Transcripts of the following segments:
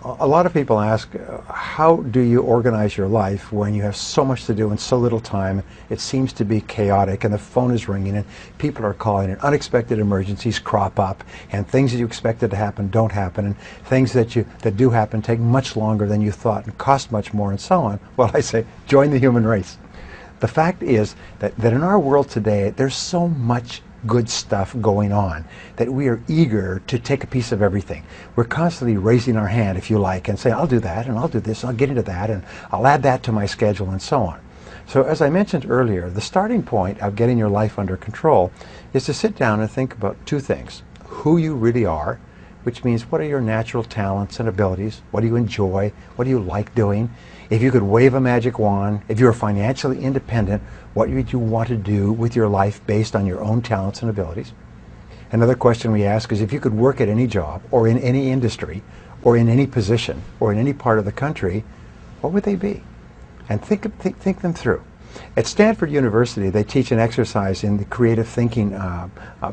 A lot of people ask, how do you organize your life when you have so much to do in so little time? It seems to be chaotic, and the phone is ringing, and people are calling, and unexpected emergencies crop up, and things that you expected to happen don't happen, and things that do happen take much longer than you thought and cost much more, and so on. Well, I say, join the human race. The fact is that in our world today, there's so much good stuff going on that we are eager to take a piece of everything. We're constantly raising our hand, if you like, and say, I'll do that, and I'll do this, and I'll get into that, and I'll add that to my schedule, and so on. So as I mentioned earlier, the starting point of getting your life under control is to sit down and think about two things. Who you really are, which means what are your natural talents and abilities? What do you enjoy? What do you like doing? If you could wave a magic wand, if you were financially independent, what would you want to do with your life based on your own talents and abilities? Another question we ask is, if you could work at any job or in any industry or in any position or in any part of the country, what would they be? And think them through. At Stanford University, they teach an exercise in the creative thinking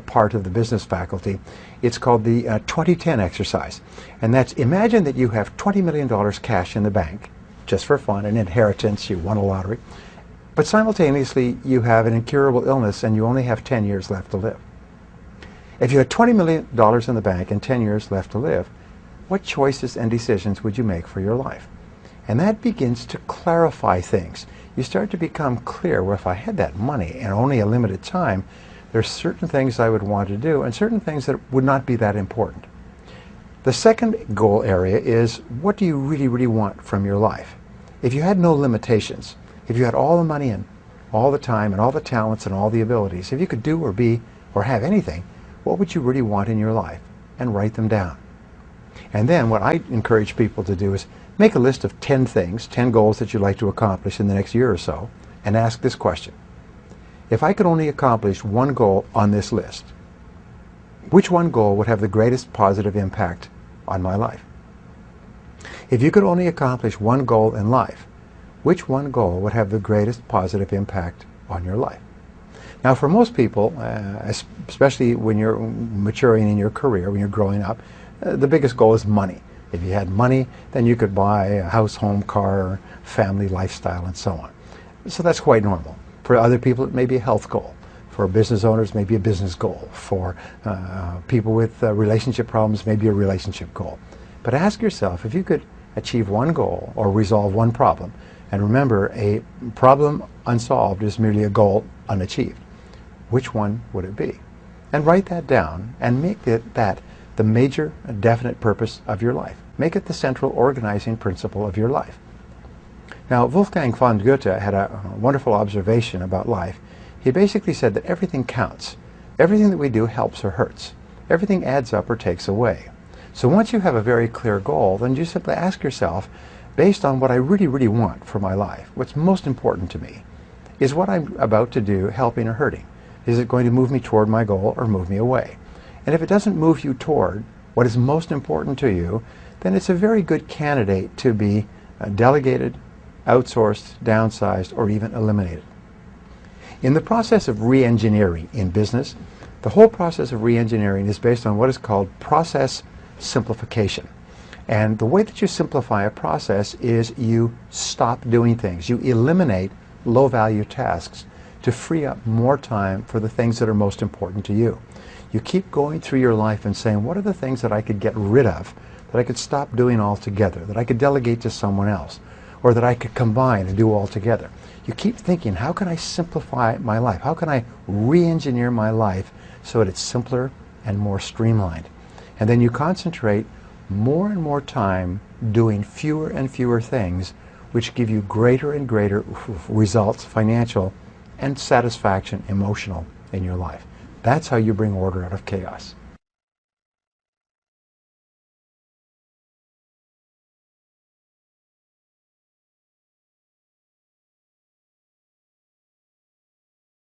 part of the business faculty. It's called the 2010 exercise. And that's, imagine that you have $20 million cash in the bank, just for fun, an inheritance, you won a lottery, but simultaneously you have an incurable illness and you only have 10 years left to live. If you had $20 million in the bank and 10 years left to live, what choices and decisions would you make for your life? And that begins to clarify things. You start to become clear, well, if I had that money and only a limited time, there's certain things I would want to do and certain things that would not be that important. The second goal area is, what do you really, really want from your life? If you had no limitations, if you had all the money and all the time and all the talents and all the abilities, if you could do or be or have anything, what would you really want in your life? And write them down. And then what I encourage people to do is make a list of 10 things, 10 goals that you'd like to accomplish in the next year or so, and ask this question. If I could only accomplish one goal on this list, which one goal would have the greatest positive impact on my life? If you could only accomplish one goal in life, which one goal would have the greatest positive impact on your life? Now, for most people, especially when you're maturing in your career, when you're growing up, the biggest goal is money. If you had money, then you could buy a house, home, car, family, lifestyle, and so on. So that's quite normal. For other people, it may be a health goal. For business owners, maybe a business goal. For people with relationship problems, maybe a relationship goal. But ask yourself, if you could achieve one goal or resolve one problem, and remember, a problem unsolved is merely a goal unachieved, which one would it be? And write that down and make that the major definite purpose of your life. Make it the central organizing principle of your life. Now, Wolfgang von Goethe had a wonderful observation about life. He basically said that everything counts. Everything that we do helps or hurts. Everything adds up or takes away. So once you have a very clear goal, then you simply ask yourself, based on what I really, really want for my life, what's most important to me, is what I'm about to do helping or hurting? Is it going to move me toward my goal or move me away? And if it doesn't move you toward what is most important to you, then it's a very good candidate to be delegated, outsourced, downsized, or even eliminated. In the process of re-engineering in business, the whole process of re-engineering is based on what is called process simplification. And the way that you simplify a process is you stop doing things. You eliminate low-value tasks to free up more time for the things that are most important to you. You keep going through your life and saying, what are the things that I could get rid of, that I could stop doing altogether, that I could delegate to someone else, or that I could combine and do all together? You keep thinking, how can I simplify my life? How can I re-engineer my life so that it's simpler and more streamlined? And then you concentrate more and more time doing fewer and fewer things, which give you greater and greater results, financial and satisfaction, emotional, in your life. That's how you bring order out of chaos.